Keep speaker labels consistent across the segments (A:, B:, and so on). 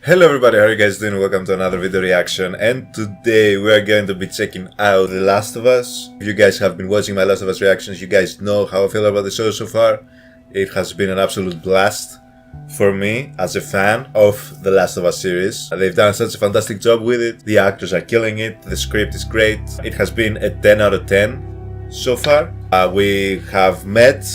A: Hello everybody, how are you guys doing? Welcome to another video reaction, and today we are going to be checking out The Last of Us. If you guys have been watching my Last of Us reactions, you guys know how I feel about the show so far. It has been an absolute blast for me as a fan of The Last of Us series. They've done such a fantastic job with it, the actors are killing it, the script is great. It has been a 10 out of 10 so far. We have met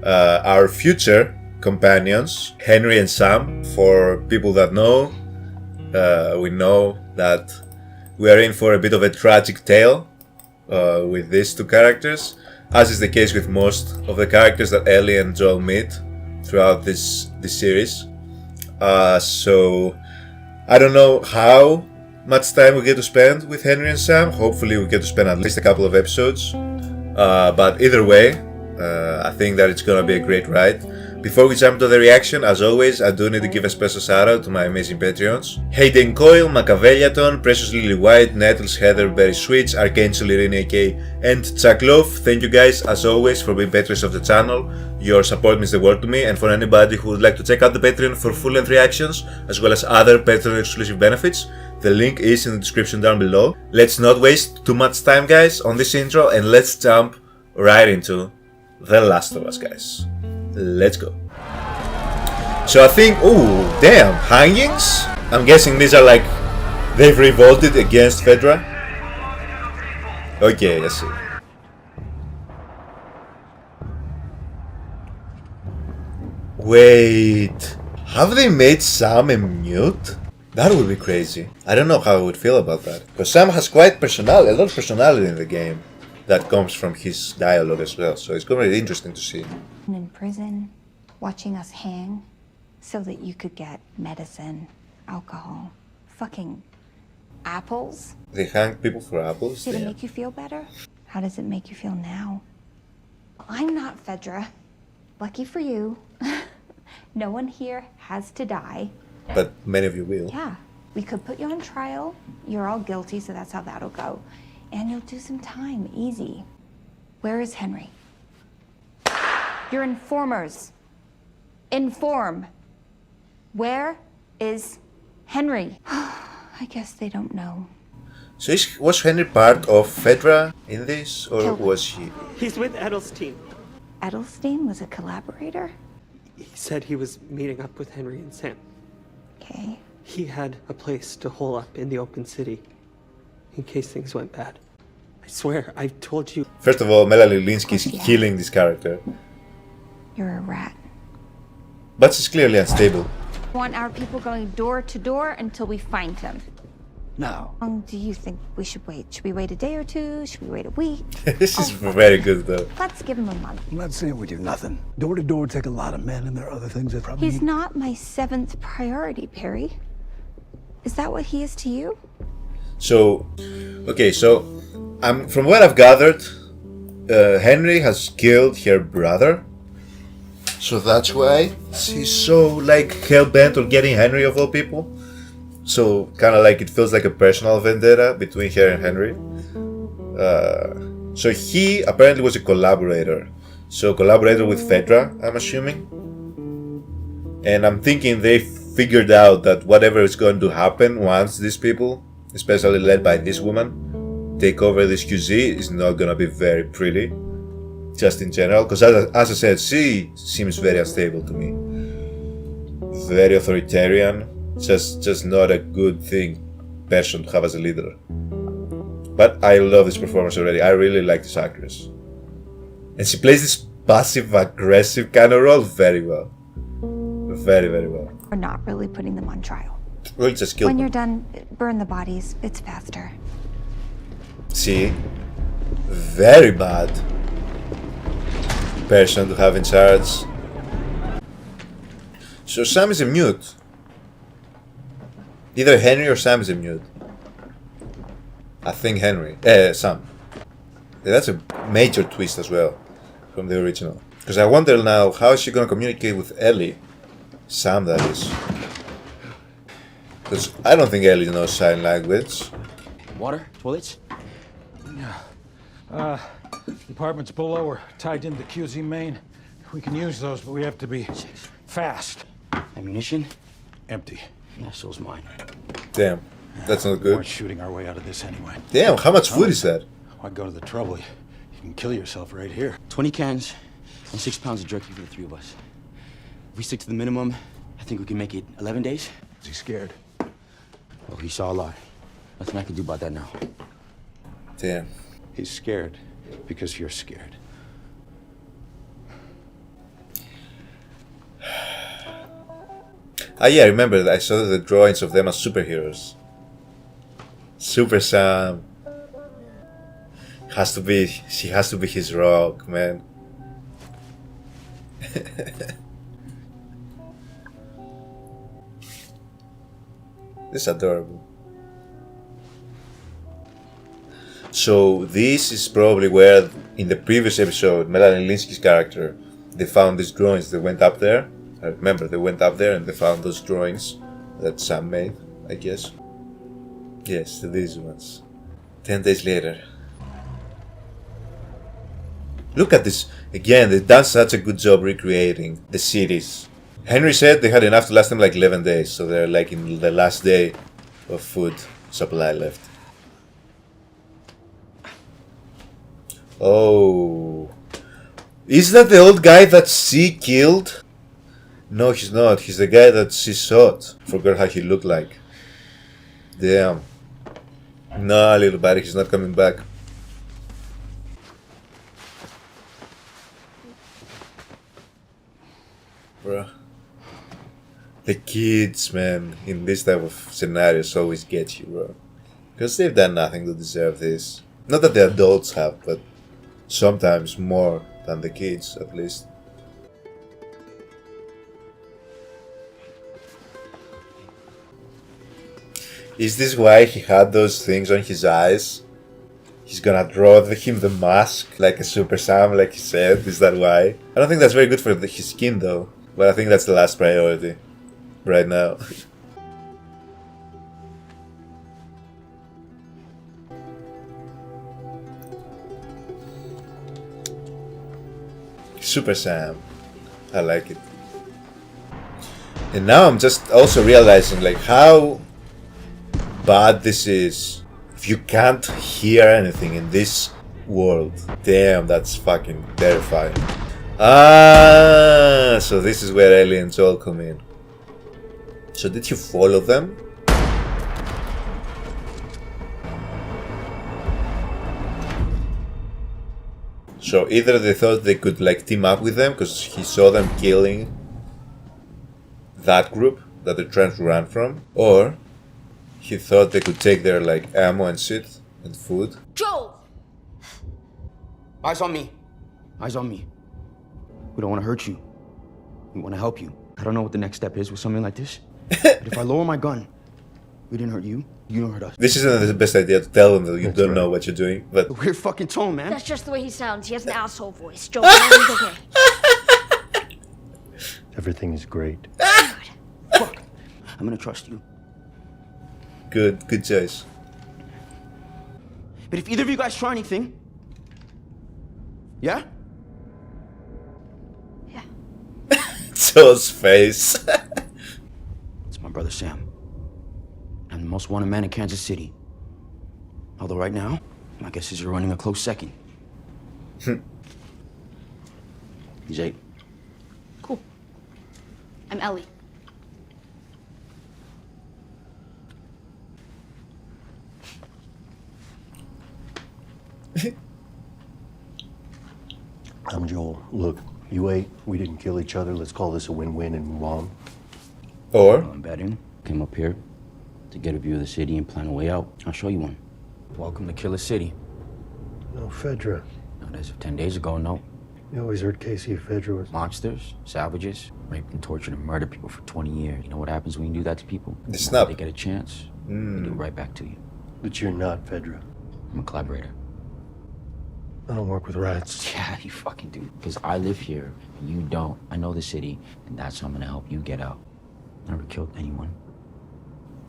A: our future companions, Henry and Sam. For people that know, we know that we are in for a bit of a tragic tale with these two characters, as is the case with most of the characters that Ellie and Joel meet throughout this series. So I don't know how much time we get to spend with Henry and Sam. Hopefully we get to spend at least a couple of episodes, but either way, I think that it's gonna be a great ride. Before we jump to the reaction, as always, I do need to give a special shout out to my amazing Patreons. Hayden Coyle, Machiavelliaton, Precious Lily White, Nettles, Heather, Berry Switch, Archangel Irene AK, and Chuck Love. Thank you guys, as always, for being patrons of the channel. Your support means the world to me, and for anybody who would like to check out the Patreon for full-length reactions, as well as other Patreon exclusive benefits, the link is in the description down below. Let's not waste too much time, guys, on this intro, and let's jump right into The Last of Us, guys. Let's go. So I think, oh damn, hangings? I'm guessing these are like, they've revolted against Fedra. Okay, let's see. Wait, have they made Sam a mute? That would be crazy. I don't know how I would feel about that, because Sam has quite personality, a lot of personality in the game that comes from his dialogue as well, so it's going to be interesting to see.
B: In prison, watching us hang so that you could get medicine, alcohol, fucking apples.
A: They hang people for apples?
B: Did it make you feel better? How does it make you feel now? I'm not Fedra. Lucky for you. No one here has to die.
A: But many of you will.
B: Yeah, we could put you on trial. You're all guilty, so that's how that'll go. And you'll do some time, easy. Where is Henry? You're informers. Inform. Where is Henry? I guess they don't know.
A: So was Henry part of Fedra in this, or was he?
C: He's with Edelstein.
B: Edelstein was a collaborator?
C: He said he was meeting up with Henry and Sam.
B: Okay.
C: He had a place to hole up in the open city in case things went bad. I swear, I told you.
A: First of all, Melanie Linsky is killing this character.
B: You're a rat.
A: But she's clearly unstable.
B: Want our people going door to door until we find him?
D: No.
B: How long do you think we should wait? Should we wait a day or two? Should we wait a week?
A: This is very good though.
B: Let's give him a month.
D: I'm not saying we do nothing. Door to door take a lot of men, and there are other things that probably
B: He's not my 7th priority, Perry. Is that what he is to you?
A: So, okay, so from what I've gathered, Henry has killed her brother. So that's why she's so like hell-bent on getting Henry of all people. So kind of like it feels like a personal vendetta between her and Henry. So he apparently was a collaborator. So collaborator with Fedra, I'm assuming. And I'm thinking they figured out that whatever is going to happen once these people, especially led by this woman, take over this QZ is not gonna be very pretty. Just in general, because as I said, she seems very unstable to me. Very authoritarian, just not a good person to have as a leader. But I love this performance already. I really like this actress. And she plays this passive-aggressive kind of role very well. Very, very well.
B: We're not really putting them on trial.
A: We'll just kill
B: When
A: them.
B: you're done, burn the bodies. It's faster.
A: See? Very bad person to have in charge. So Sam is a mute. Either Henry or Sam is a mute. I think Henry. Sam. Yeah, that's a major twist as well from the original. Because I wonder now, how is she gonna communicate with Ellie? Sam, that is. Because I don't think Ellie knows sign language.
E: Water? Toilets?
F: The apartments below are tied into the QZ main. We can use those, but we have to be fast.
E: Ammunition?
F: Empty.
E: That show's mine.
A: Damn, that's not
F: We weren't
A: good.
F: shooting our way out of this anyway.
A: Damn, how much food is that?
F: Why go to the trouble? You can kill yourself right here.
E: 20 cans and 6 pounds of jerky for the 3 of us. If we stick to the minimum, I think we can make it 11 days.
F: Is he scared?
E: Well, he saw a lot. Nothing I can do about that now.
A: Damn.
F: He's scared because you're scared.
A: Ah, yeah, I remember I saw the drawings of them as superheroes. Super Sam. She has to be his rock, man. This is adorable. So this is probably where, in the previous episode, Melanie Linsky's character, they found these drawings. They went up there. I remember they went up there and they found those drawings that Sam made, I guess. Yes, these ones. 10 days later. Look at this. Again, they've done such a good job recreating the cities. Henry said they had enough to last them like 11 days, so they're like in the last day of food supply left. Oh. Is that the old guy that she killed? No, he's not. He's the guy that she shot. Forgot how he looked like. Damn. Nah, little buddy, he's not coming back. Bruh. The kids, man, in this type of scenarios always get you, bro. Because they've done nothing to deserve this. Not that the adults have, but sometimes more than the kids, at least. Is this why he had those things on his eyes? He's gonna draw him the mask like a Super Sam, like he said. Is that why? I don't think that's very good for his skin, though. But I think that's the last priority right now. Super Sam. I like it. And now I'm just also realizing like how bad this is. If you can't hear anything in this world. Damn, that's fucking terrifying. Ah, so this is where aliens all come in. So did you follow them? So either they thought they could like team up with them because he saw them killing that group that they're trying to run from, or he thought they could take their like ammo and shit and food.
E: Joel! Eyes on me. Eyes on me. We don't want to hurt you. We want to help you. I don't know what the next step is with something like this. But if I lower my gun, we didn't hurt you. You don't hurt us.
A: This isn't the best idea to tell them that you don't know what you're doing, but
E: Weird fucking tone, man.
G: That's just the way he sounds. He has an asshole voice. Joel, everything's okay.
H: Everything is great.
E: Fuck. I'm gonna trust you.
A: good choice.
E: But if either of you guys try anything, yeah?
G: Yeah.
A: Joe's face.
E: It's my brother Sam. I'm the most wanted man in Kansas City. Although right now, my guess is you're running a close second. He's 8.
G: Cool. I'm Ellie.
H: I'm Joel. Look, you 8. We didn't kill each other. Let's call this a win-win and move on.
A: Or
E: I'm betting. Came up here to get a view of the city and plan a way out. I'll show you one. Welcome to Killer City.
H: No, Fedra.
E: Not as of 10 days ago, no.
H: You always heard Casey Fedra was...
E: Monsters, savages, raped and tortured and murdered people for 20 years. You know what happens when you do that to people?
A: The
E: Now
A: snap.
E: They get a chance, they do it right back to you.
H: But you're not Fedra.
E: I'm a collaborator.
H: I don't work with rats.
E: Yeah, you fucking do. Because I live here, and you don't. I know the city, and that's how I'm gonna help you get out. Never killed anyone.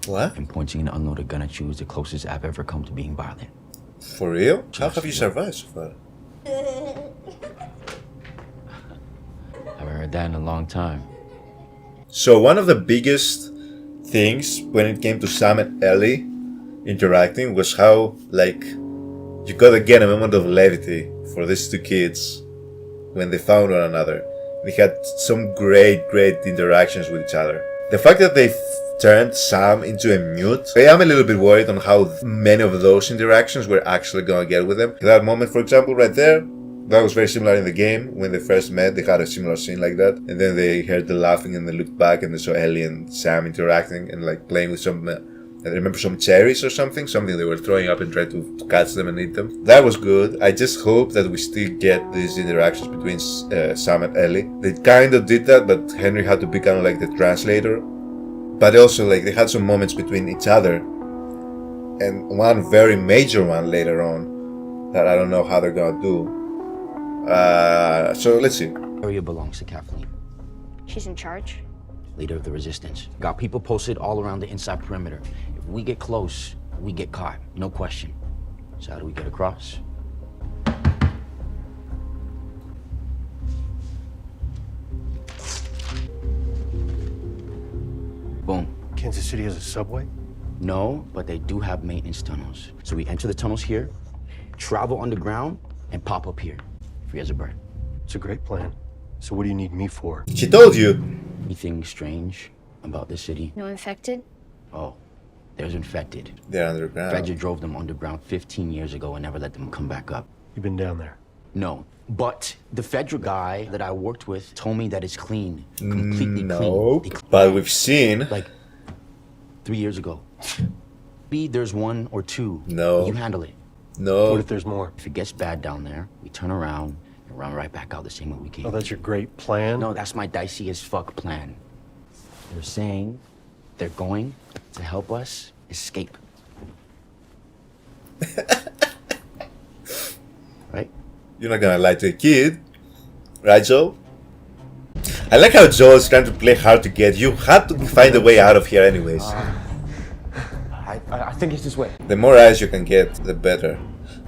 A: what?
E: And pointing an unloaded gun at you is the closest I've ever come to being violent.
A: For real? How have you survived so far?
E: I haven't heard that in a long time.
A: So one of the biggest things when it came to Sam and Ellie interacting was how, like, you got again a moment of levity for these two kids when they found one another. They had some great interactions with each other. The fact that they turned Sam into a mute, I am a little bit worried on how many of those interactions we're actually gonna get with them. That moment, for example, right there, that was very similar in the game. When they first met, they had a similar scene like that. And then they heard the laughing and they looked back and they saw Ellie and Sam interacting and like playing with some, I remember some cherries or something they were throwing up and trying to catch them and eat them. That was good. I just hope that we still get these interactions between Sam and Ellie. They kind of did that, but Henry had to be kind of like the translator. But also, like, they had some moments between each other. And one very major one later on that I don't know how they're gonna do. So let's see.
E: Area belongs to Kathleen,
G: She's in charge.
E: leader of the resistance. Got people posted all around the inside perimeter. If we get close, we get caught, no question. So how do we get across? Boom.
H: Kansas City has a subway?
E: No, but they do have maintenance tunnels. So we enter the tunnels here, travel underground, and pop up here. Free as a bird.
H: It's a great plan. So what do you need me for?
A: She told you.
E: Anything strange about this city?
G: No infected?
E: Oh, there's infected.
A: They're underground.
E: Fedra drove them underground 15 years ago and never let them come back up.
H: You've been down there.
E: No, but the Fedra guy that I worked with told me that it's clean. Completely
A: No,
E: clean.
A: but we've seen.
E: Like 3 years ago. Maybe there's one or two.
A: No.
E: You handle it.
A: No.
H: What if there's more?
E: If it gets bad down there, we turn around and run right back out the same way we came.
H: Oh, that's your great plan?
E: No, that's my dicey as fuck plan. They're saying they're going to help us escape. Right?
A: You're not gonna lie to a kid. Right, Joe? I like how Joe is trying to play hard to get. You had to find a way out of here anyways.
C: I think it's this way.
A: The more eyes you can get, the better.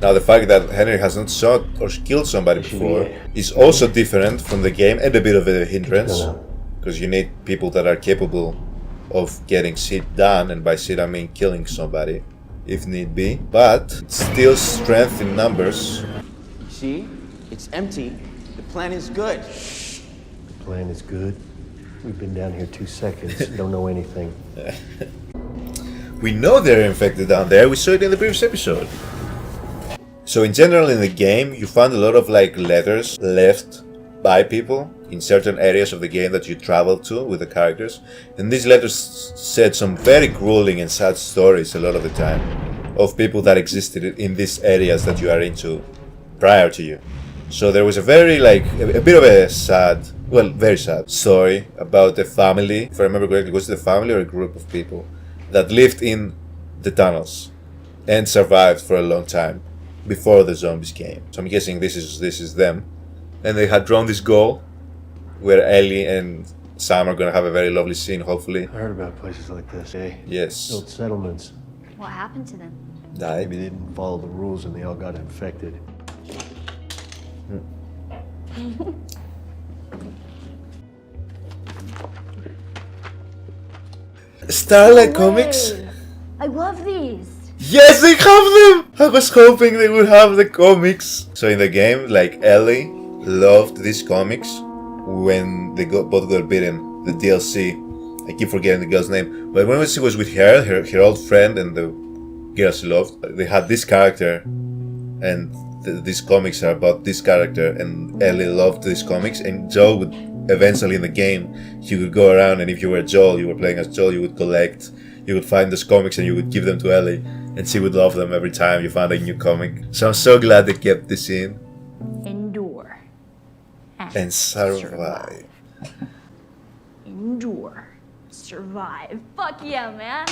A: Now, the fact that Henry has not shot or killed somebody before is also different from the game and a bit of a hindrance. Because you need people that are capable of getting shit done, and by shit I mean killing somebody, if need be. But it's still strength in numbers.
C: See? It's empty. The plan is good.
H: The plan is good. We've been down here 2 seconds. Don't know anything.
A: We know they're infected down there, we saw it in the previous episode. So in general in the game, you find a lot of like letters left by people in certain areas of the game that you travel to with the characters. And these letters said some very grueling and sad stories a lot of the time of people that existed in these areas that you are into prior to you. So there was a very like, a bit of a sad, well, very sad story about a family, if I remember correctly, was it a family or a group of people that lived in the tunnels and survived for a long time before the zombies came. So I'm guessing this is them. And they had drawn this goal where Ellie and Sam are gonna have a very lovely scene, hopefully.
H: I heard about places like this, eh?
A: Yes.
H: Built settlements.
G: What happened to them?
A: Died.
H: Maybe they didn't follow the rules and they all got infected.
A: Starlight Comics?
G: I love these.
A: Yes, they have them! I was hoping they would have the comics. So in the game, like, Ellie loved these comics when they both got beaten, the DLC. I keep forgetting the girl's name. But when she was with her old friend and the girl she loved, they had this character, and these comics are about this character, and Ellie loved these comics, and Joel would eventually in the game, he would go around, and if you were Joel, you were playing as Joel, you would collect, you would find those comics and you would give them to Ellie, and she would love them every time you found a new comic. So I'm so glad they kept this in.
G: Endure.
A: And survive.
G: Endure. Survive. Fuck yeah, man.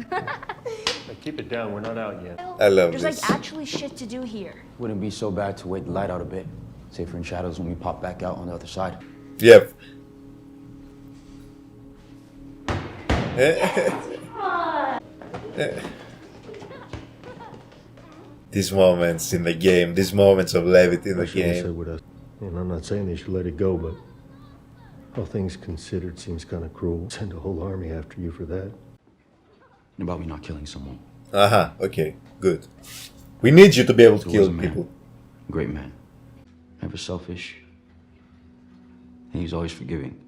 H: Hey, keep it down, we're not out yet.
A: I love
G: There's
A: this.
G: like actually shit to do here.
E: Wouldn't be so bad to wait the light out a bit. Safer in shadows when we pop back out on the other side.
A: Yep. These moments in the game, these moments of levity in the
H: That's what they said
A: game.
H: with us. And I'm not saying they should let it go, but all things considered seems kind of cruel. Send a whole army after you for that.
E: and about me not killing someone.
A: Aha, okay, good. We need you to be able to
E: He was
A: kill
E: a man.
A: people.
E: A great man. Never selfish. And he was always forgiving.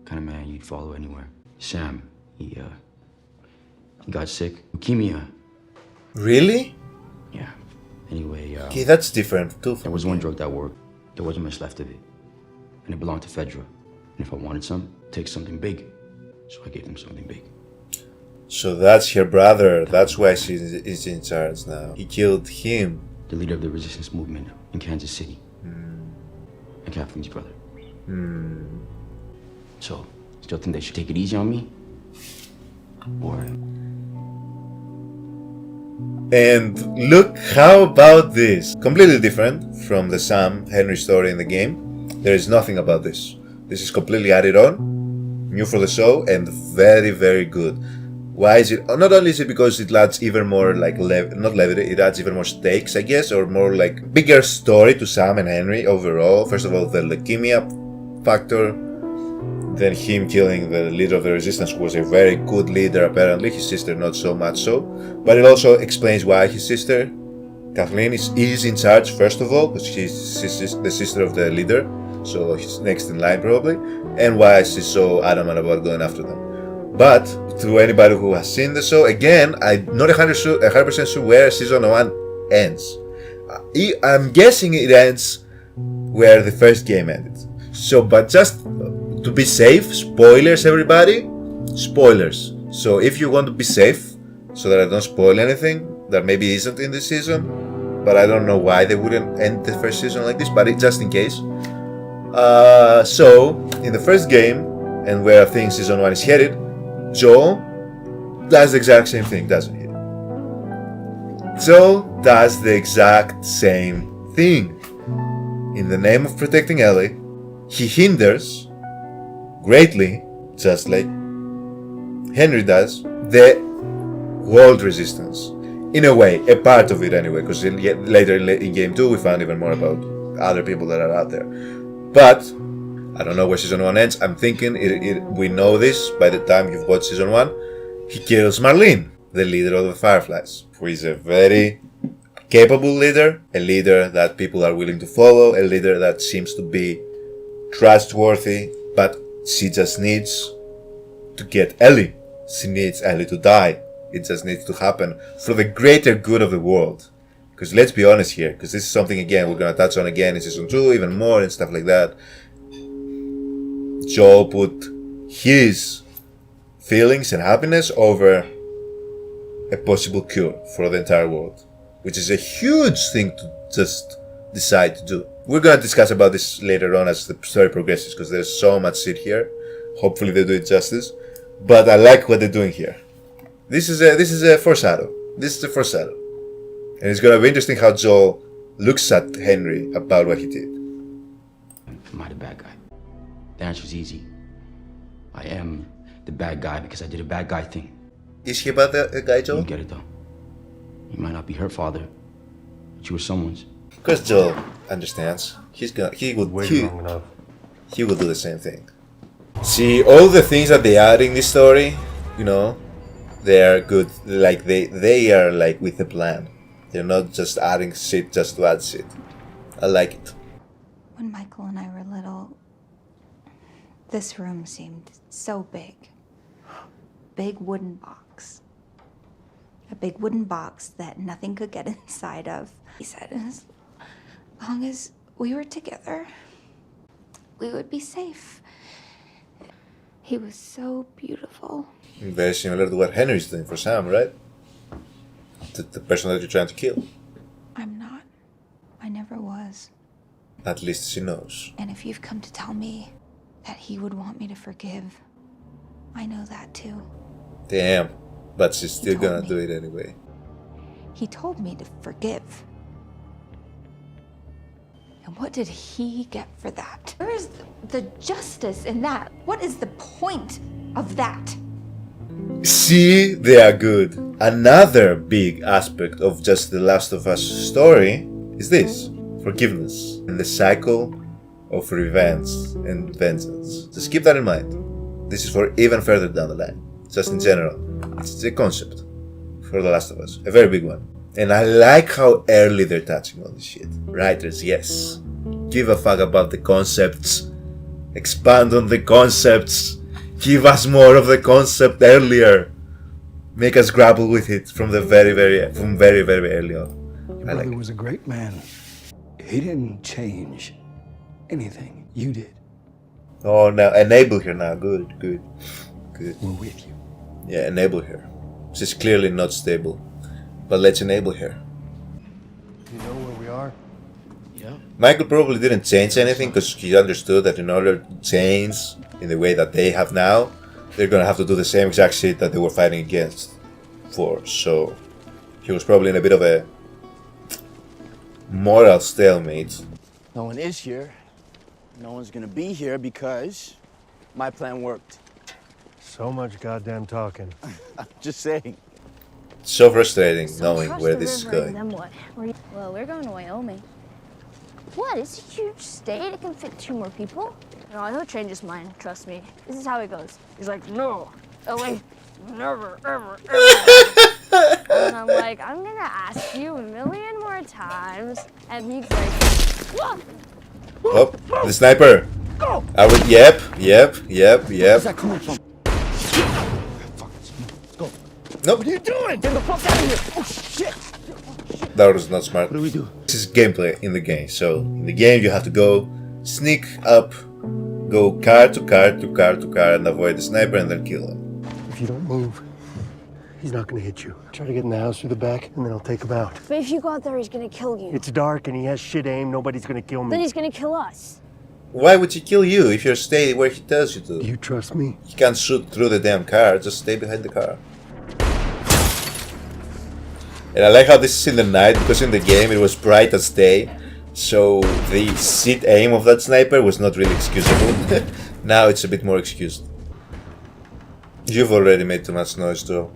E: Kind of man you'd follow anywhere. Sam, he got sick. Leukemia.
A: Really?
E: Yeah. Anyway,
A: Okay, that's different too.
E: there was one drug that worked. There wasn't much left of it. And it belonged to Fedra. And if I wanted some, take something big. So I gave them something big.
A: So that's her brother. That's why she's in charge now. He killed him.
E: The leader of the resistance movement in Kansas City. And Kathleen's brother. So, still think they should take it easy on me? Or
A: And look, how about this? Completely different from the Sam Henry story in the game. There is nothing about this. This is completely added on, new for the show, and very, very good. Why is it? Not only is it because it adds even more like not levity, it adds even more stakes, I guess, or more like bigger story to Sam and Henry overall. First of all, the leukemia factor, then him killing the leader of the resistance, who was a very good leader apparently. His sister not so much so, but it also explains why his sister Kathleen is in charge first of all, because she's the sister of the leader, so he's next in line probably, and why she's so adamant about going after them. But to anybody who has seen the show, again, I'm not 100% sure where season 1 ends. I'm guessing it ends where the first game ended. So, but just to be safe, spoilers everybody, spoilers. So if you want to be safe, so that I don't spoil anything that maybe isn't in this season, but I don't know why they wouldn't end the first season like this, but just in case. So, in the first game, and where I think season 1 is headed, Joel does the exact same thing, doesn't he? Joel does the exact same thing. In the name of protecting Ellie, he hinders greatly, just like Henry does, the world resistance. In a way, a part of it anyway, because later in game 2 we found even more about other people that are out there. But I don't know where season 1 ends. I'm thinking we know this by the time you've watched season 1. He kills Marlene, the leader of the Fireflies, who is a very capable leader, a leader that people are willing to follow, a leader that seems to be trustworthy, but she just needs to get Ellie. She needs Ellie to die. It just needs to happen for the greater good of the world. Because let's be honest here, because this is something again we're going to touch on again in season 2, even more and stuff like that. Joel put his feelings and happiness over a possible cure for the entire world, which is a huge thing to just decide to do. We're gonna discuss about this later on as the story progresses, because there's so much shit here. Hopefully they do it justice, but I like what they're doing here. This is a foreshadow. This is a foreshadow, and it's gonna be interesting how Joel looks at Henry about what he did.
E: Am I the bad guy? The answer is easy. I am the bad guy because I did a bad guy thing.
A: Is he about the guy, Joel?
E: You get it though. You might not be her father, but you were someone's.
A: Because Joel understands. He would
H: Long enough.
A: he will do the same thing. See, all the things that they add in this story, you know, they are good. Like they are like with a plan. They're not just adding shit just to add shit. I like it.
B: When Michael and I were little, this room seemed so big. Big wooden box. A big wooden box that nothing could get inside of. He said, as long as we were together, we would be safe. He was so beautiful.
A: Very similar to what Henry's doing for Sam, right? The person that you're trying to kill.
B: I'm not. I never was.
A: At least she knows.
B: And if you've come to tell me that he would want me to forgive, I know that too.
A: Damn. But she's still
B: told
A: gonna
B: me.
A: do it anyway.
B: He told me to forgive. And what did he get for that? Where is the justice in that? What is the point of that?
A: See, they are good. Another big aspect of just the Last of Us story is this: forgiveness and the cycle of revenge and vengeance. Just keep that in mind. This is for even further down the line. Just in general. It's a concept. for The Last of Us. A very big one. And I like how early they're touching on this shit. Writers, yes. Give a fuck about the concepts. Expand on the concepts. Give us more of the concept earlier. Make us grapple with it from very early on.
D: Your
A: I like
D: brother
A: it.
D: was a great man. He didn't change anything. You did.
A: Oh, now enable her now. Good.
D: We're with you.
A: Yeah, enable her. She's clearly not stable. But let's enable her.
H: You know where we are?
E: Yeah.
A: Michael probably didn't change anything because he understood that in order to change in the way that they have now, they're gonna have to do the same exact shit that they were fighting against for. So he was probably in a bit of a moral stalemate.
I: No one is here. No one's gonna be here because my plan worked.
H: So much goddamn talking.
I: Just saying.
A: So frustrating knowing
G: Cross
A: where
G: the
A: this is
G: river and
A: going.
G: then what? Well, we're going to Wyoming. What? It's a huge state. It can fit 2 more people. No, he'll change his mind. Trust me. This is how it goes. He's like, no, LA, never, ever, ever. And I'm like, I'm gonna ask you a million more times. And he's like, whoa!
A: Oh, the sniper! Are we? Yep.
E: Where's that coming from?
A: Nope,
I: What are you doing? Get the fuck out of here! Oh shit!
A: that was not smart.
E: What do we do?
A: This is gameplay in the game. So in the game you have to go sneak up, go car to car to car to car and avoid the sniper and then kill him.
H: If you don't move, he's not gonna hit you. Try to get in the house through the back, and then I'll take him out.
G: But if you go out there, he's gonna kill you.
H: It's dark, and he has shit aim. Nobody's gonna kill
G: Then
H: me.
G: he's gonna kill us.
A: Why would he kill you if you stay where he tells you to?
H: You trust me?
A: He can't shoot through the damn car, just stay behind the car. And I like how this is in the night because in the game it was bright as day. So the sit aim of that sniper was not really excusable. Now it's a bit more excused. You've already made too much noise, Joe.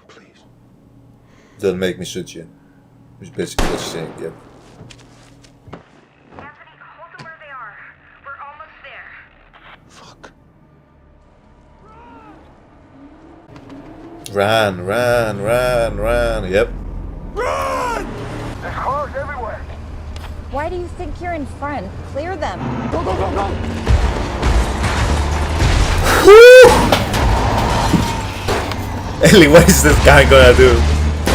H: Please.
A: Don't make me shoot you. Which basically what she's saying, yeah.
B: Anthony, hold them where they are. We're almost there.
H: Fuck.
A: Run. Yep.
I: There's cars everywhere!
B: Why do you think you're in front? Clear them.
I: Go, go, go, go!
A: Ellie, what is this guy gonna do?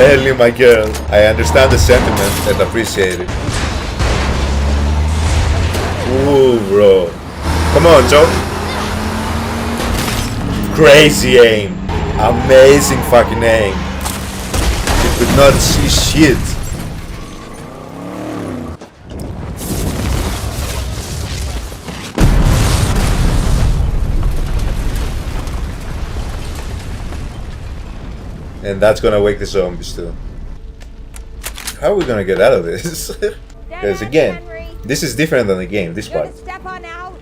A: Ellie, my girl. I understand the sentiment and appreciate it. Ooh, bro. Come on, Joe. Crazy aim. Amazing fucking aim. You could not see shit. And that's gonna wake the zombies too. How are we gonna get out of this? Because again, this is different than the game, this part.
B: Step on out.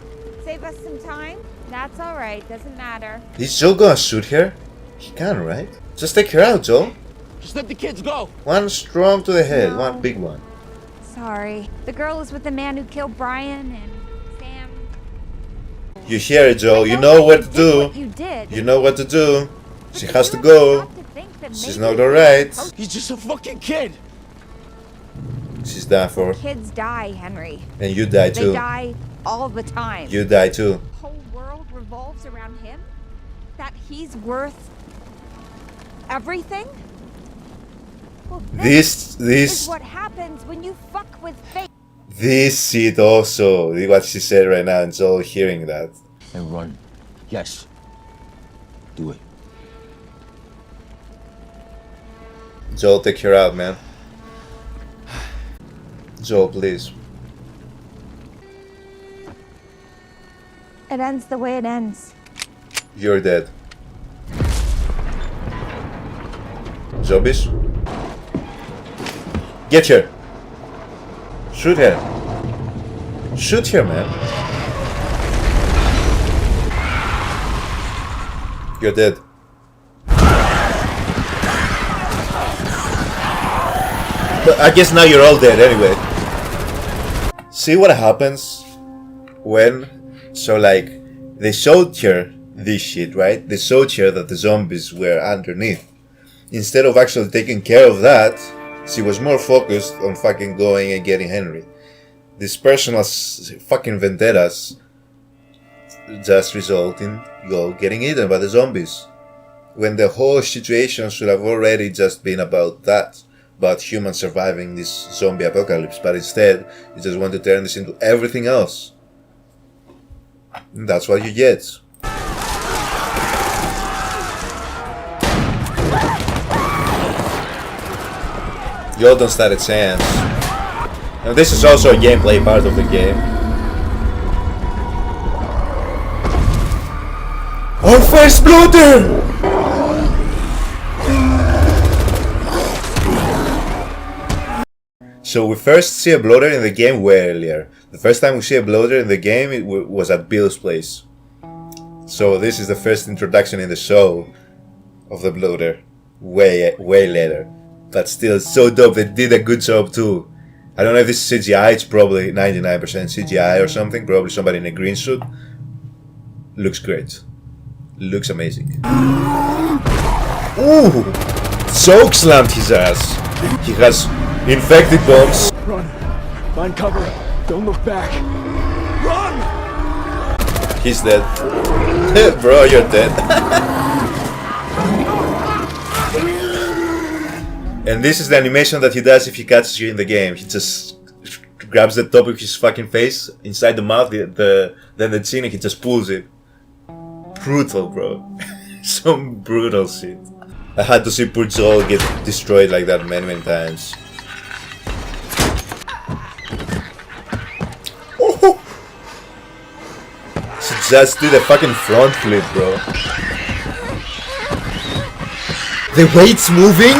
B: Save us some time. That's all right. Doesn't matter.
A: Is Joel gonna shoot her? He can, right? Just take her out, Joel.
I: Just let the kids go!
A: One strong to the head,
B: No.
A: one big one.
B: Sorry. The girl is with the man who killed Brian and Sam.
A: You hear it, Joel. You
B: I
A: know what
B: you
A: to
B: did
A: do.
B: What you did.
A: You know what to do.
B: But
A: She
B: you
A: has to
B: have
A: go.
B: stop to think that
A: She's
B: maybe
A: not alright.
I: He's just a fucking kid!
A: She's done for.
B: kids die, Henry.
A: And you die
B: They
A: too.
B: die all the time.
A: You die too.
B: The whole world revolves around him? That he's worth everything? Well,
A: This
B: is what happens when you fuck with fate.
A: shit also. What she said right now, and Joel hearing that.
E: And run. Yes. Do it.
A: Joel, take her out, man. Joel, please.
B: It ends the way it ends.
A: You're dead. Zombies? Get her! Shoot her! Shoot her, man! You're dead. But I guess now you're all dead anyway. See what happens when, so like, they showed her this shit, right? They showed her that the zombies were underneath. Instead of actually taking care of that, she was more focused on fucking going and getting Henry. These personal fucking vendettas just result in getting eaten by the zombies. When the whole situation should have already just been about that, about humans surviving this zombie apocalypse, but instead you just want to turn this into everything else. And that's what you get. Y'all don't stand a chance. And this is also a gameplay part of the game. Our first bloater! So we first see a bloater in the game way earlier. The first time we see a bloater in the game it was at Bill's place. So this is the first introduction in the show of the bloater. Way later. But still, so dope. They did a good job too. I don't know if this is CGI, it's probably 99% CGI or something. Probably somebody in a green suit. Looks great. Looks amazing. Ooh! Choke slammed his ass. He has infected bombs.
D: Run. Find cover. Don't look back. Run!
A: He's dead. Bro, you're dead. And this is the animation that he does if he catches you in the game. He just grabs the top of his fucking face, inside the mouth, then the chin, and he just pulls it. Brutal, bro. Some brutal shit. I had to see poor Joel get destroyed like that many times. She just did a fucking front flip, bro. The weight's moving?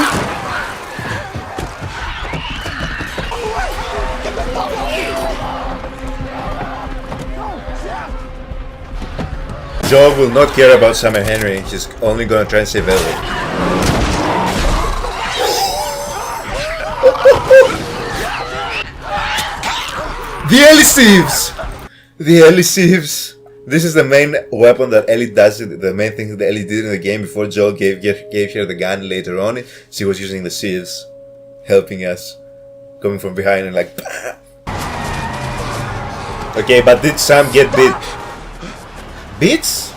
A: Joel will not care about Sam and Henry, he's only gonna try and save Ellie. The Ellie sieves! The Ellie sieves! This is the main weapon that Ellie does, the main thing that Ellie did in the game before Joel gave her the gun later on. She was using the sieves, helping us, coming from behind and like... Okay, but did Sam get bit? Beats?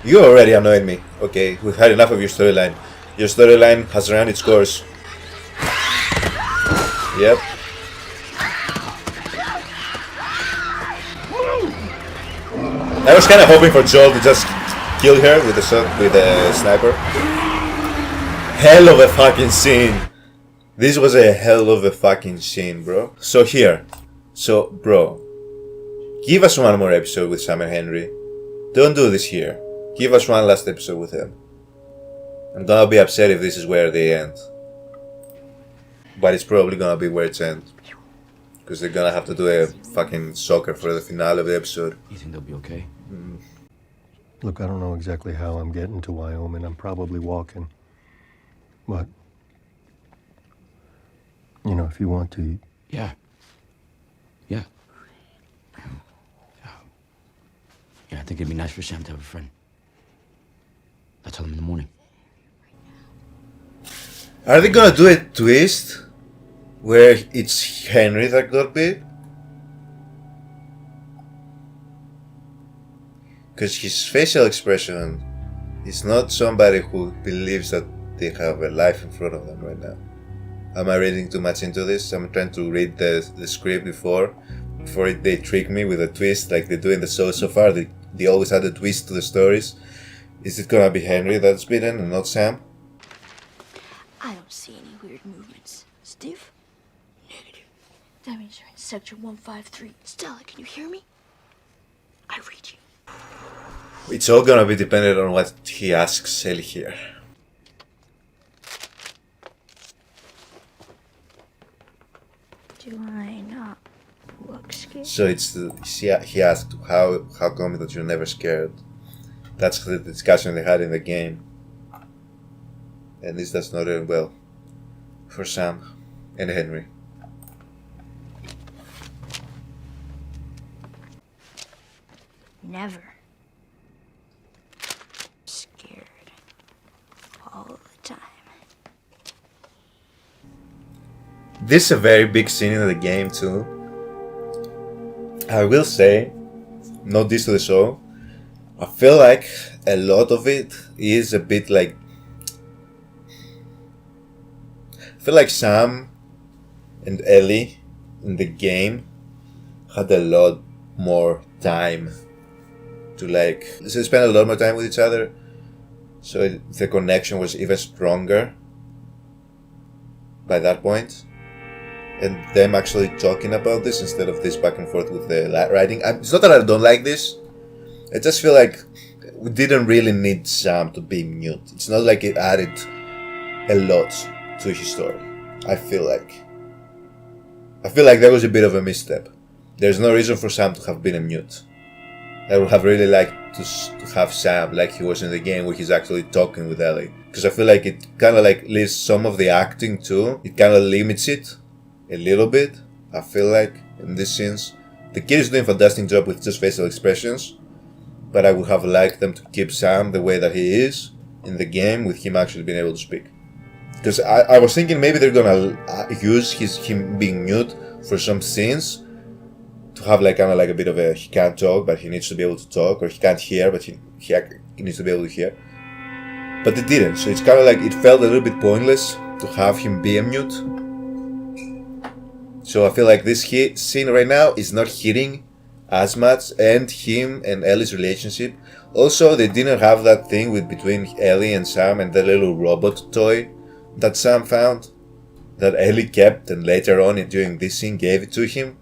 A: You already annoyed me. Okay, we've had enough of your storyline. Your storyline has run its course. Yep. I was kind of hoping for Joel to just kill her with the sniper. Hell of a fucking scene. This was a hell of a fucking scene, bro. So here. So, bro. Give us one more episode with Sam and Henry. Don't do this here. Give us one last episode with him. I'm gonna be upset if this is where they end. But it's probably gonna be where it's end. Because they're gonna have to do a fucking soccer for the finale of the episode.
E: You think they'll be okay?
H: Look, I don't know exactly how I'm getting to Wyoming. I'm probably walking. But, you know, if you want to...
E: Yeah. Yeah. Yeah, I think it'd be nice for Sam to have a friend. I'll tell him in the morning.
A: Are they gonna do a twist where it's Henry that got bit? Because his facial expression is not somebody who believes that they have a life in front of them right now. Am I reading too much into this? I'm trying to read the script before they trick me with a twist like they do in the show so far. They always add a twist to the stories. Is it gonna be Henry that's bitten and not Sam?
J: I don't see any weird movements. Stiff? Negative. That means you're in sector 153. Stella, can you hear me? I read you.
A: It's all gonna be dependent on what he asks Ellie here.
J: Do I not look scared?
A: So it's he asked how come that you're never scared. That's the discussion they had in the game, and this does not end well for Sam and Henry.
J: Never. Scared. All the time.
A: This is a very big scene in the game too. I will say, not this to the show, I feel like a lot of it is a bit like... I feel like Sam and Ellie in the game had a lot more time to like... They spent a lot more time with each other, so the connection was even stronger by that point. And them actually talking about this instead of this back and forth with the writing. It's not that I don't like this. I just feel like we didn't really need Sam to be mute. It's not like it added a lot to his story. I feel like that was a bit of a misstep. There's no reason for Sam to have been a mute. I would have really liked to have Sam like he was in the game where he's actually talking with Ellie. Because I feel like it kind of like leaves some of the acting too. It kind of limits it a little bit, I feel like, in these scenes. The kid is doing a fantastic job with just facial expressions, but I would have liked them to keep Sam the way that he is in the game, with him actually being able to speak. Because I was thinking maybe they're gonna use him being mute for some scenes to have like kind of like a bit of a he can't talk but he needs to be able to talk, or he can't hear but he needs to be able to hear. But they didn't, so it's kind of like it felt a little bit pointless to have him be a mute. So I feel like this scene right now is not hitting as much, and him and Ellie's relationship. Also, they didn't have that thing between Ellie and Sam and the little robot toy that Sam found, that Ellie kept and later on during this scene gave it to him.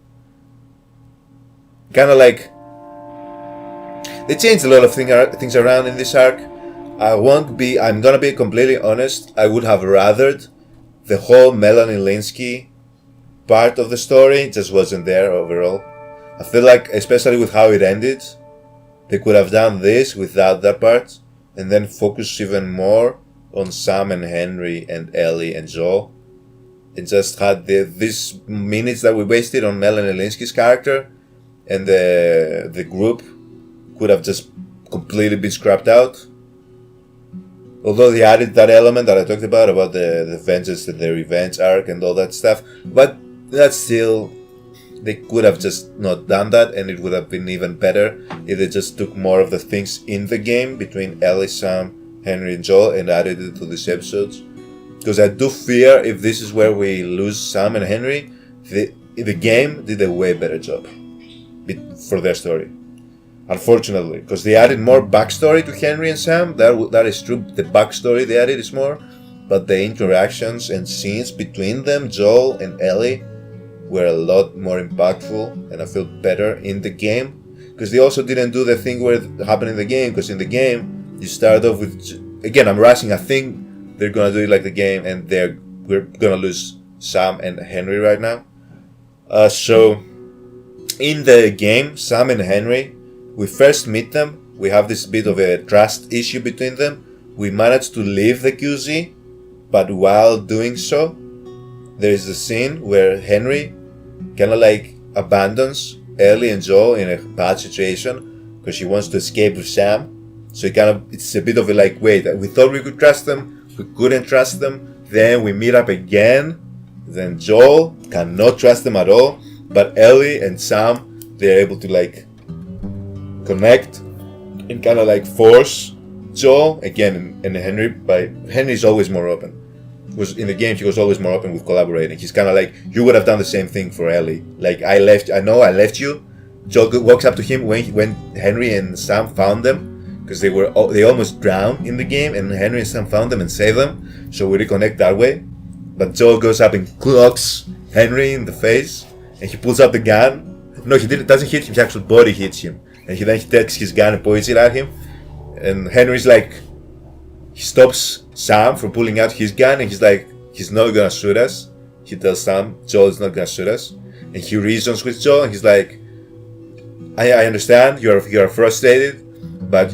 A: Kind of like they changed a lot of things around in this arc. I'm gonna be completely honest, I would have rathered the whole Melanie Linsky part of the story just wasn't there overall. I feel like, especially with how it ended, they could have done this without that part and then focus even more on Sam and Henry and Ellie and Joel, and just had these minutes that we wasted on Melanie Linsky's character, and the group could have just completely been scrapped out. Although they added that element that I talked about the vengeance and the revenge arc and all that stuff, but that's still, they could have just not done that, and it would have been even better if they just took more of the things in the game between Ellie, Sam, Henry and Joel and added it to these episodes. Because I do fear if this is where we lose Sam and Henry, the game did a way better job for their story. Unfortunately, because they added more backstory to Henry and Sam, that is true, the backstory they added is more, but the interactions and scenes between them, Joel and Ellie, were a lot more impactful, and I feel better in the game. Because they also didn't do the thing where it happened in the game, because in the game, you start off with, again, I'm rushing, I think they're gonna do it like the game, and we're gonna lose Sam and Henry right now. So, in the game, Sam and Henry, we first meet them, we have this bit of a trust issue between them, we manage to leave the QZ, but while doing so, there is a scene where Henry kind of like abandons Ellie and Joel in a bad situation because she wants to escape with Sam. So it's a bit of a like, wait, we thought we could trust them, we couldn't trust them, then we meet up again, then Joel cannot trust them at all, but Ellie and Sam, they're able to like connect and kind of like force Joel again and Henry, but Henry's always more open. Was in the game he was always more open with collaborating. He's kind of like, you would have done the same thing for Ellie. Like, I know I left you. Joel walks up to him when Henry and Sam found them, because they almost drowned in the game, and Henry and Sam found them and saved them. So we reconnect that way. But Joel goes up and clocks Henry in the face, and he pulls out the gun. No, he doesn't hit him. His actual body hits him, and he takes his gun and points it at him. And Henry's like, he stops Sam from pulling out his gun, and he's like, he's not gonna shoot us. He tells Sam, Joel is not gonna shoot us. And he reasons with Joel, and he's like, I understand, you're frustrated, but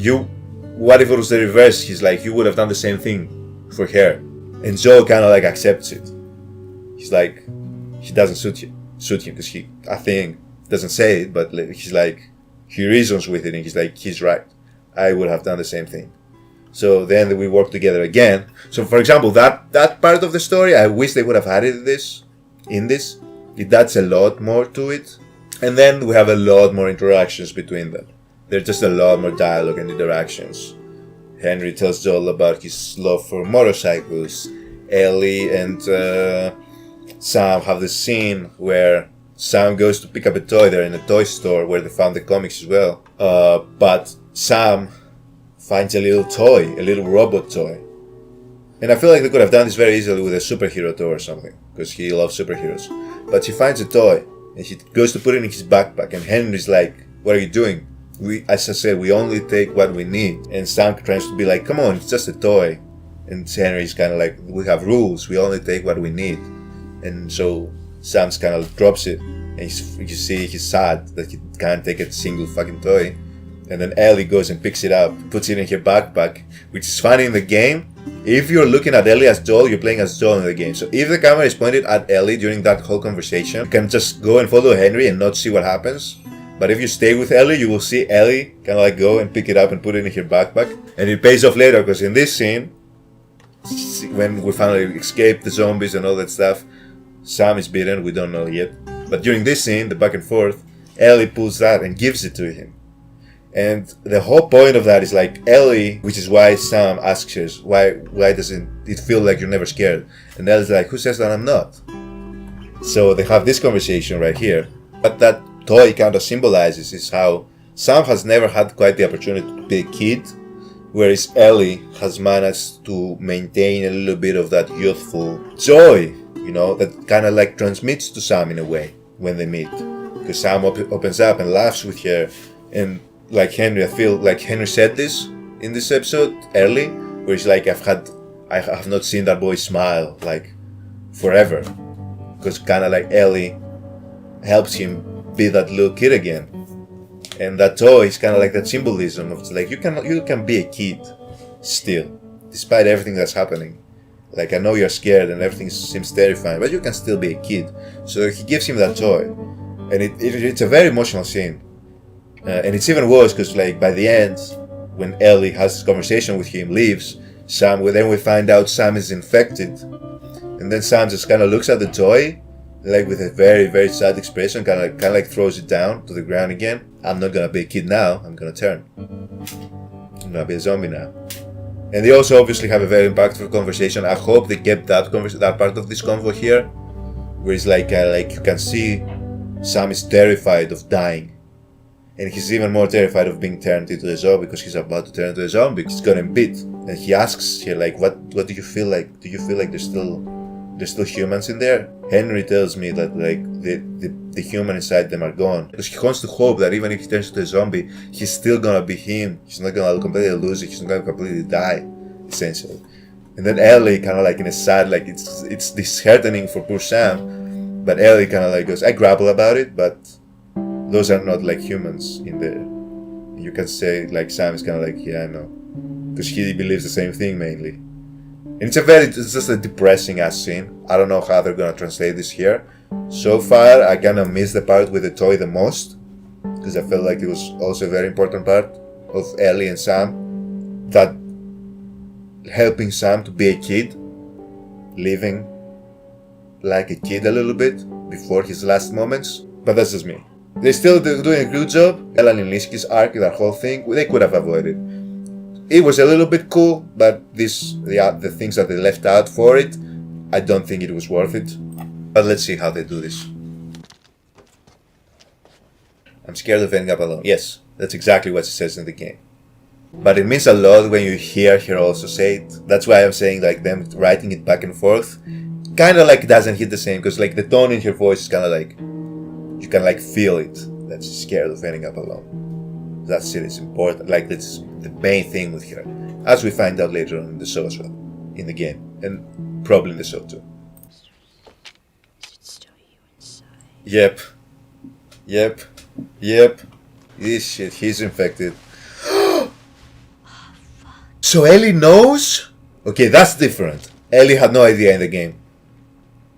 A: what if it was the reverse? He's like, you would have done the same thing for her. And Joel kind of like accepts it. He's like, he doesn't shoot him, because I think, doesn't say it, but he's like, he reasons with it and he's like, he's right. I would have done the same thing. So then we work together again. So for example, that part of the story, I wish they would have added this in this. It adds a lot more to it. And then we have a lot more interactions between them. There's just a lot more dialogue and interactions. Henry tells Joel about his love for motorcycles. Ellie and Sam have the scene where Sam goes to pick up a toy. They're in a toy store where they found the comics as well. But Sam finds a little toy, a little robot toy. And I feel like they could have done this very easily with a superhero toy or something, because he loves superheroes. But she finds a toy, and she goes to put it in his backpack, and Henry's like, what are you doing? As I said, we only take what we need. And Sam tries to be like, come on, it's just a toy. And Henry's kind of like, we have rules, we only take what we need. And so Sam's kind of drops it, and you see he's sad that he can't take a single fucking toy. And then Ellie goes and picks it up, puts it in her backpack, which is funny in the game. If you're looking at Ellie as Joel, you're playing as Joel in the game. So if the camera is pointed at Ellie during that whole conversation, you can just go and follow Henry and not see what happens. But if you stay with Ellie, you will see Ellie kind of like go and pick it up and put it in her backpack. And it pays off later, because in this scene, when we finally escape the zombies and all that stuff, Sam is beaten, we don't know yet. But during this scene, the back and forth, Ellie pulls that and gives it to him. And the whole point of that is like Ellie, which is why Sam asks her, why doesn't it feel like you're never scared? And Ellie's like, who says that I'm not? So they have this conversation right here. What that toy kind of symbolizes is how Sam has never had quite the opportunity to be a kid, whereas Ellie has managed to maintain a little bit of that youthful joy, you know, that kind of like transmits to Sam in a way when they meet. Because Sam opens up and laughs with her, and like Henry, I feel like Henry said this in this episode early, where he's like, I have not seen that boy smile like forever, because kind of like Ellie helps him be that little kid again, and that toy is kind of like that symbolism of like you can be a kid still, despite everything that's happening. Like I know you're scared and everything seems terrifying, but you can still be a kid. So he gives him that toy, and it's a very emotional scene. And it's even worse because, like, by the end, when Ellie has this conversation with him, leaves, then we find out Sam is infected. And then Sam just kind of looks at the toy, like, with a very, very sad expression, kind of like throws it down to the ground again. I'm not gonna be a kid now, I'm gonna turn. I'm gonna be a zombie now. And they also obviously have a very impactful conversation. I hope they kept that part of this convo here, where it's like you can see Sam is terrified of dying. And he's even more terrified of being turned into a zombie, because he's about to turn into a zombie. He's gotten bit. And he asks her, like, what do you feel like? Do you feel like there's still humans in there? Henry tells me that, like, the human inside them are gone. Because he wants to hope that even if he turns into a zombie, he's still gonna be him. He's not gonna completely lose it. He's not gonna completely die, essentially. And then Ellie kind of like in a sad, like, it's disheartening for poor Sam. But Ellie kind of like goes, I grapple about it, but those are not like humans in there. You can say like Sam is kind of like, yeah, I know, because he believes the same thing mainly. And it's just a depressing ass scene. I don't know how they're gonna translate this here. So far, I kind of miss the part with the toy the most, because I felt like it was also a very important part of Ellie and Sam, that helping Sam to be a kid, living like a kid a little bit before his last moments. But that's just me. They're still doing a good job. Elan and Linsky's arc, that whole thing, they could have avoided. It was a little bit cool, but the things that they left out for it, I don't think it was worth it. But let's see how they do this. I'm scared of ending up alone. Yes, that's exactly what she says in the game. But it means a lot when you hear her also say it. That's why I'm saying like them writing it back and forth kind of like doesn't hit the same, because like the tone in her voice is kind of like, you can like feel it, that she's scared of ending up alone. That shit is important, like that's the main thing with her, as we find out later on in the show as well, in the game, and probably in the show too. Yep. This shit, he's infected. So Ellie knows? Okay, that's different. Ellie had no idea in the game.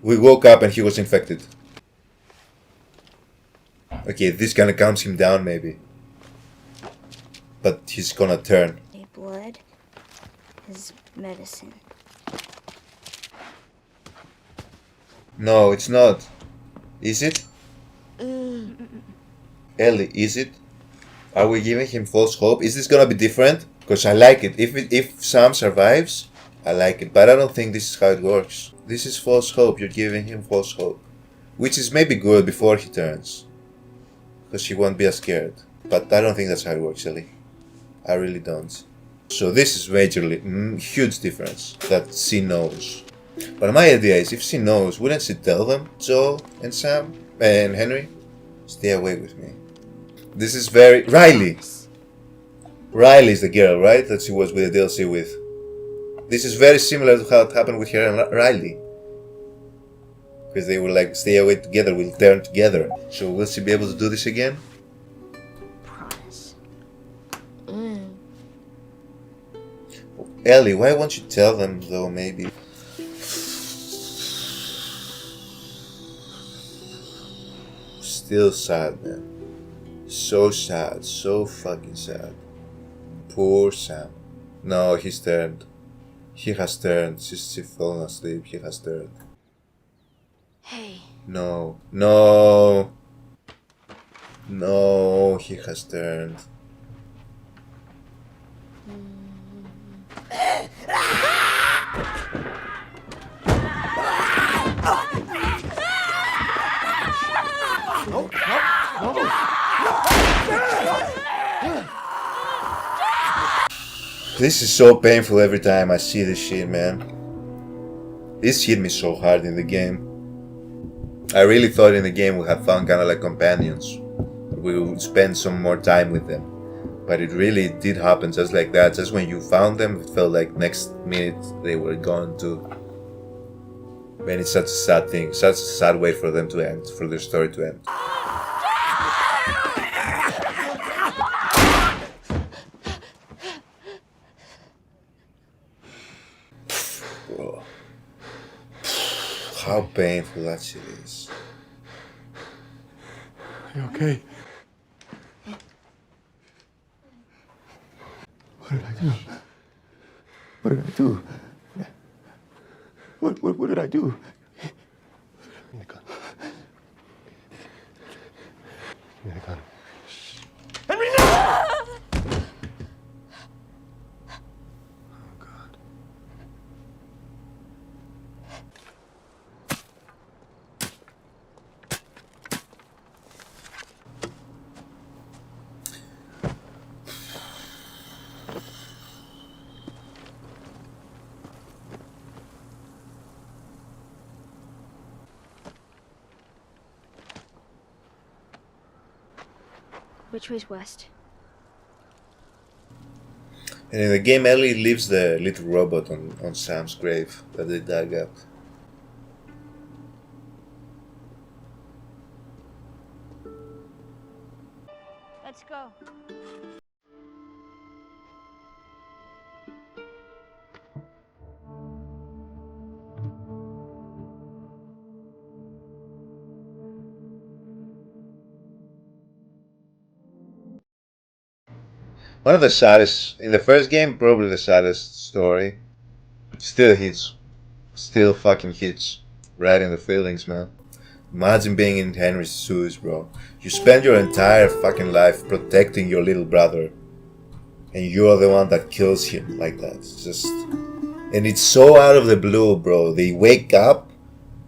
A: We woke up and he was infected. Okay, this kinda calms him down maybe. but he's gonna turn.
J: Blood is medicine.
A: No, it's not. Is it? Ellie, is it? Are we giving him false hope? Is this gonna be different? Because I like it. If Sam survives, I like it. But I don't think this is how it works. This is false hope. You're giving him false hope. Which is maybe good before he turns. Because he won't be as scared. But I don't think that's how it works, Ellie. I really don't. So this is majorly, huge difference. That she knows. But my idea is, if she knows, wouldn't she tell them? Joel and Sam and Henry? Stay away with me. This is very... Riley! Riley is the girl, right? That she was with the DLC with. This is very similar to how it happened with her and Riley. Because they were like, stay away together, we'll turn together. So will she be able to do this again?
J: Promise.
A: Ellie, why won't you tell them though, maybe? Still sad, man. So sad, so fucking sad. Poor Sam. No, he's turned. He has turned. She's fallen asleep. He has turned.
J: Hey.
A: No. No. No, he has turned. This is so painful every time I see this shit, man. This hit me so hard in the game. I really thought in the game we had found kind of like companions. We would spend some more time with them. But it really did happen just like that. Just when you found them, it felt like next minute they were gone too. Man, it's such a sad thing. Such a sad way for them to end, for their story to end. Bro. How painful that shit is.
D: Are you okay? What did I do? What did I do? What did I do? Give me the gun. Give me the gun. Henry, no! Oh, God.
J: Which way's west?
A: And in the game, Ellie leaves the little robot on Sam's grave that they dug up.
G: Let's go.
A: One of the saddest, in the first game, probably the saddest story. Still hits. Still fucking hits. Right in the feelings, man. Imagine being in Henry's shoes, bro. You spend your entire fucking life protecting your little brother. And you're the one that kills him like that. It's just... And it's so out of the blue, bro. They wake up.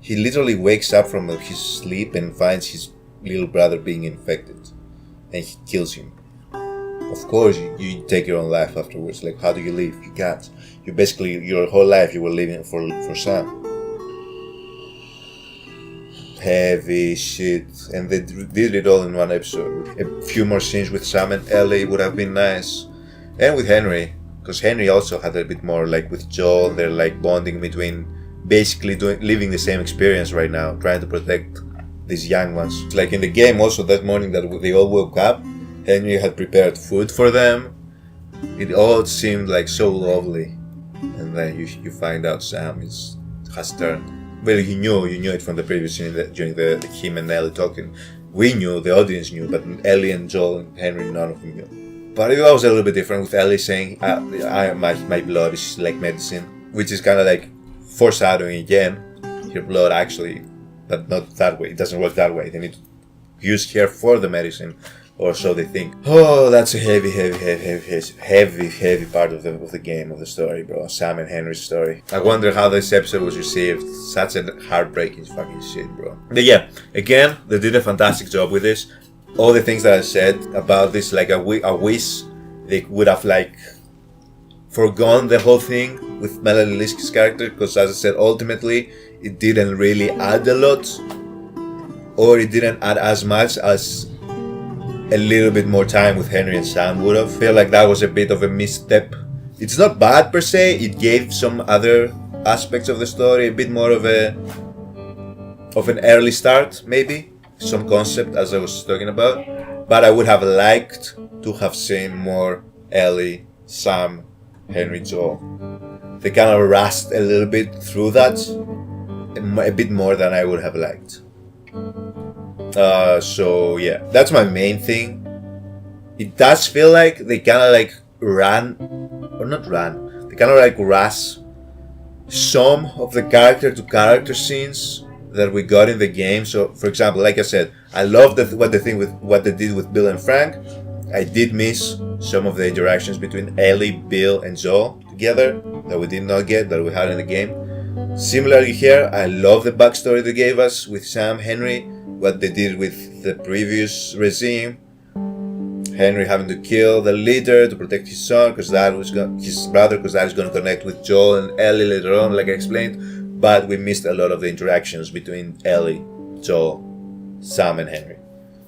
A: He literally wakes up from his sleep and finds his little brother being infected. And he kills him. Of course, you take your own life afterwards. Like, how do you live? You can't. You basically, your whole life you were living for Sam. Heavy shit. And they did it all in one episode. A few more scenes with Sam and Ellie would have been nice. And with Henry. Because Henry also had a bit more, like with Joel, they're like bonding between basically living the same experience right now. Trying to protect these young ones. Like in the game also, that morning that they all woke up, Henry had prepared food for them. It all seemed like so lovely. And then you find out Sam has turned. Well, you knew it from the previous scene during the him and Ellie talking. We knew, the audience knew, but Ellie and Joel and Henry, none of them knew. But it was a little bit different with Ellie saying, my blood is like medicine, which is kind of like foreshadowing again, her blood actually, but not that way. It doesn't work that way. They need to use her for the medicine, or so they think. Oh, that's a heavy part of the game, of the story, bro. Sam and Henry's story. I wonder how this episode was received. Such a heartbreaking fucking shit, bro. But yeah, again, they did a fantastic job with this. All the things that I said about this, like I wish they would have like forgone the whole thing with Melanie Linsky's character, because as I said, ultimately it didn't really add a lot, or it didn't add as much as a little bit more time with Henry and Sam would have. I feel like that was a bit of a misstep. It's not bad per se, it gave some other aspects of the story a bit more of an early start, maybe. Some concept, as I was talking about. But I would have liked to have seen more Ellie, Sam, Henry, Joel. They kind of rushed a little bit through that, a bit more than I would have liked. So yeah, that's my main thing. It does feel like they kind of like they kind of like rush some of the character-to-character scenes that we got in the game. So for example, like I said, I love what they did with Bill and Frank. I did miss some of the interactions between Ellie, Bill and Joel together that we did not get, that we had in the game. Similarly here, I love the backstory they gave us with Sam, Henry, what they did with the previous regime. Henry having to kill the leader to protect his son, his brother, because that is going to connect with Joel and Ellie later on, like I explained. But we missed a lot of the interactions between Ellie, Joel, Sam and Henry.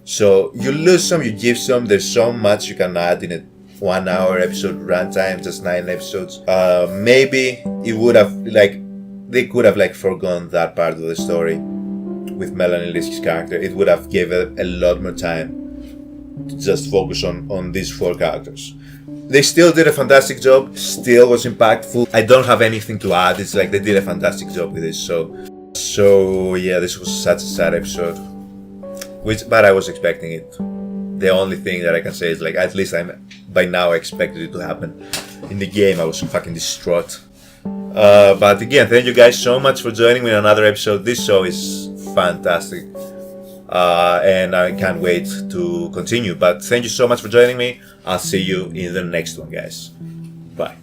A: So you lose some, you give some. There's so much you can add in a 1 hour episode runtime, just 9 episodes. Maybe it would have they could have forgone that part of the story with Melanie Linsky's character. It would have given a lot more time to just focus on these 4 characters. They still did a fantastic job, still was impactful. I don't have anything to add. It's like they did a fantastic job with this. So yeah, this was such a sad episode. But I was expecting it. The only thing that I can say is at least by now I expected it to happen. In the game I was fucking distraught. But again, thank you guys so much for joining me on another episode. This show is fantastic. And I can't wait to continue. But thank you so much for joining me. I'll see you in the next one, guys. Bye.